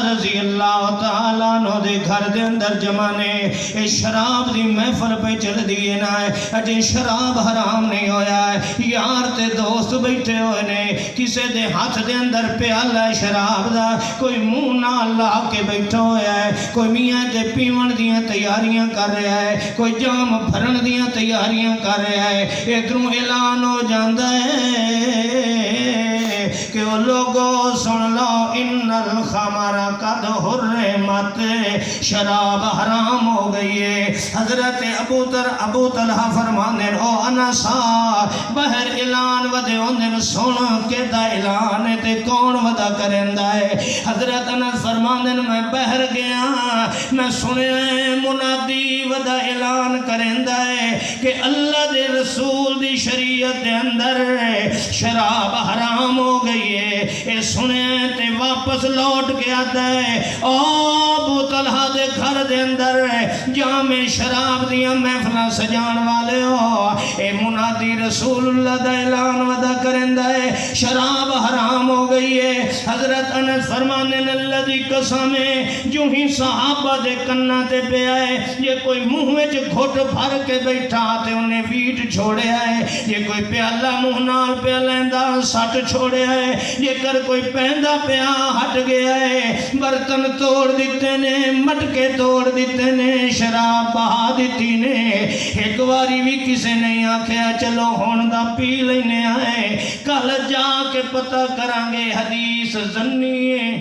रज़ी अल्लाह तआला अन्हु दे घर दे अंदर जमाने ए शराब दी महफिल पे चल दिए ना अजे शराब हराम नहीं होया है। यार ते दोस्त बैठे हुए ने किसे दे हाथ दे अंदर प्याला शराब दा कोई मुंह ना ला के बैठा होया है, कोई मियाँ ते पीवन दियां तैयारियां कर रहा है, कोई जाम भरन दियां तैयारियां कर रहा है। इधरों ऐलान हो जाता है कि वो लोगों सुन लो इन्नल खमरा कद हुर्रिमत, शराब हराम हो गई है। हजरत अबू तलहा फरमाने ओ अनसा बहर ऐलान वदे होंदे सुन के दा ऐलान है ते कौन वदा करेंदा है। हजरत अनस फरमाने मैं बहर गया, मैं सुनिया मुनादी वदा ऐलान करेंदा है कि अल्लाह दे रसूल दी शरीयत दे अंदर शराब हराम हो गई है। ये सुने ते वापस लौट के आता है ओ अबू तलहा दे घर दे अंदर जहाँ में शराब दियां महफिल सजान वाले हो ए मुनादी रसूलुल्लाह दा ऐलान वदा करेंदा है शराब हराम हो गई है। हजरत अनस फरमाने अल्लाह दी कसम है जो ही सहाबा दे कन्ना ते पे आए जे कोई मुंह में घुट भर के बैठा ते उन्हें वीट छोड़िया है, जे कोई प्याला मुंह नाल पिया लैंदा सट छोड़िया है, जेकर कोई पहनदा पिया हट गया है। बर्तन तोड़ दिते ने, मटके तोड़ दिते ने, शराब बहा दी ने। एक बारी भी किसी नहीं आख्या चलो हुण दा पी लेने आए, कल जाके पता करांगे हदीस जन्नी है।